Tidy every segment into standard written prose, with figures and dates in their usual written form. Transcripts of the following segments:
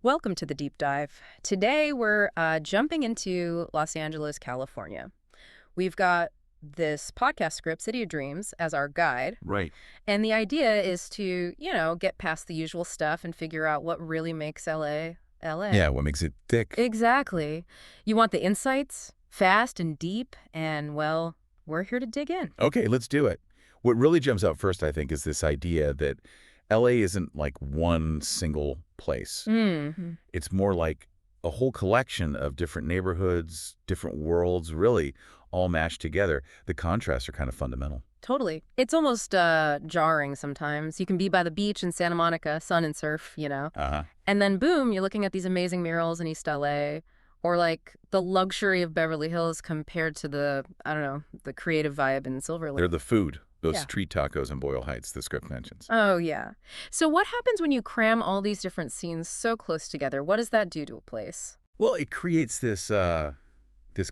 Welcome to the deep dive. Today we're jumping into Los Angeles, California. We've got this podcast script, City of Dreams, as our guide. Right. And the idea is to, get past the usual stuff and figure out what really makes LA, LA. Yeah, what makes it thick? Exactly. You want the insights, fast and deep, and, well, we're here to dig in. Okay, let's do it. What really jumps out first, I think, is this idea that LA isn't like one single place. Mm-hmm. It's more like a whole collection of different neighborhoods, different worlds, really all mashed together. The contrasts are kind of fundamental. Totally. It's almost jarring sometimes. You can be by the beach in Santa Monica, sun and surf, Uh-huh. And then, boom, you're looking at these amazing murals in East LA, or like the luxury of Beverly Hills compared to the, I don't know, the creative vibe in Silver They're Lake. the food, those Yeah. street tacos in Boyle Heights the script mentions. Oh, yeah. So what happens when you cram all these different scenes so close together? What does that do to a place? Well, it creates this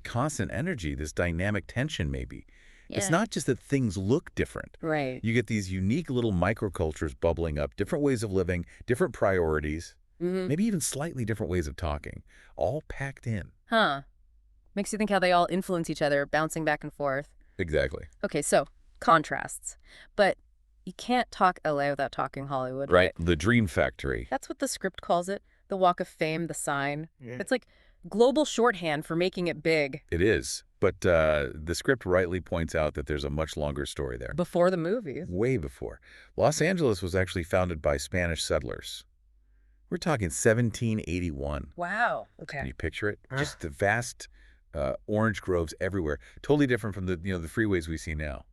constant energy, this dynamic tension maybe. It's not just that things look different. Right. You get these unique little microcultures bubbling up, different ways of living, different priorities, Mm-hmm. maybe even slightly different ways of talking, all packed in. Huh. Makes you think how they all influence each other, bouncing back and forth. Exactly. Okay, so contrasts. But you can't talk LA without talking Hollywood. Right. The Dream Factory. That's what the script calls it. The Walk of Fame, the sign. Yeah. It's like global shorthand for making it big. It is. But the script rightly points out that there's a much longer story there. Before the movies. Way before. Los Angeles was actually founded by Spanish settlers. We're talking 1781. Wow. Can Okay. you picture it? Just the vast orange groves everywhere. Totally different from the freeways we see now.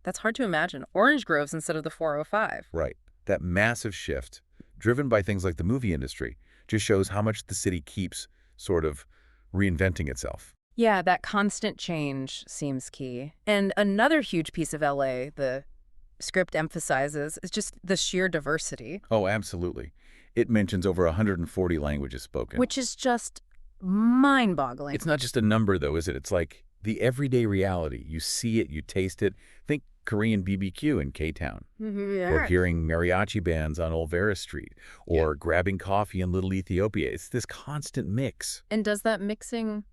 That's hard to imagine. Orange groves instead of the 405. Right. That massive shift, driven by things like the movie industry, just shows how much the city keeps sort of reinventing itself. Yeah, that constant change seems key. And another huge piece of LA the script emphasizes is just the sheer diversity, Oh, absolutely. It mentions over 140 languages spoken. which is just mind-boggling. It's not just a number, though, is it? It's like the everyday reality. You see it, you taste it. Think Korean BBQ in K-Town, or hearing mariachi bands on 𝗱𝗵𝗃 Street, or grabbing coffee in Little Ethiopia. It's this constant mix. And does that mixing,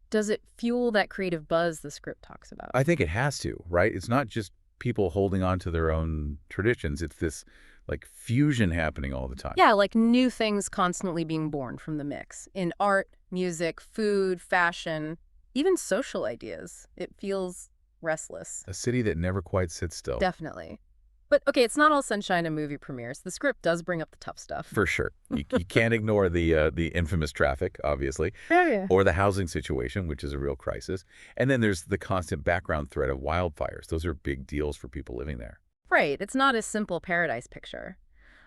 does it fuel that creative buzz the script talks about? I think it has to, right? It's not just people holding on to their own traditions. It's this like fusion happening all the time. Yeah, like new things constantly being born from the mix. In art, music, food, fashion, even social ideas. It feels restless. A city that never quite sits still. Definitely. But, okay, it's not all sunshine and movie premieres. The script does bring up the tough stuff. For sure. You can't ignore the infamous traffic, obviously, Yeah. or the housing situation, which is a real crisis. And then there's the constant background threat of wildfires. Those are big deals for people living there. Right. It's not a simple paradise picture.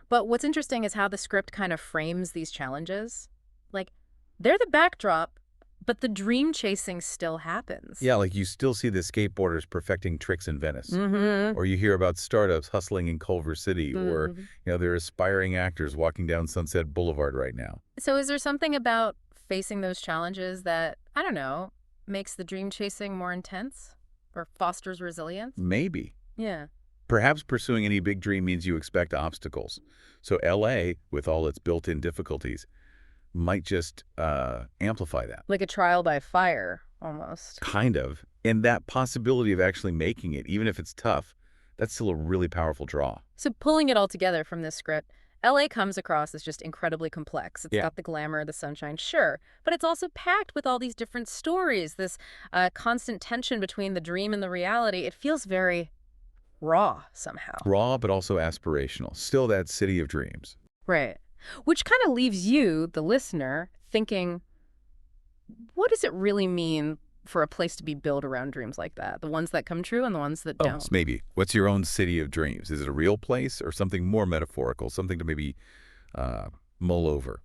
But what's interesting is how the script kind of frames these challenges. Like, they're the backdrop, but the dream chasing still happens. Yeah, like you still see the skateboarders perfecting tricks in Venice. Mm-hmm. Or you hear about startups hustling in Culver City. Or, there are aspiring actors walking down Sunset Boulevard right now. So is there something about facing those challenges that, I don't know, makes the dream chasing more intense or fosters resilience? Maybe. Yeah. Perhaps pursuing any big dream means you expect obstacles. So LA, with all its built-in difficulties, might just amplify that. Like a trial by fire, almost. Kind of. And that possibility of actually making it, even if it's tough, that's still a really powerful draw. So pulling it all together from this script, LA comes across as just incredibly complex. It's got the glamour, the sunshine, sure, but it's also packed with all these different stories, this constant tension between the dream and the reality. It feels very raw somehow. Raw, but also aspirational. Still that city of dreams. Right. Which kind of leaves you, the listener, thinking, what does it really mean for a place to be built around dreams like that? The ones that come true and the ones that don't. So maybe. What's your own city of dreams? Is it a real place or something more metaphorical, something to maybe mull over?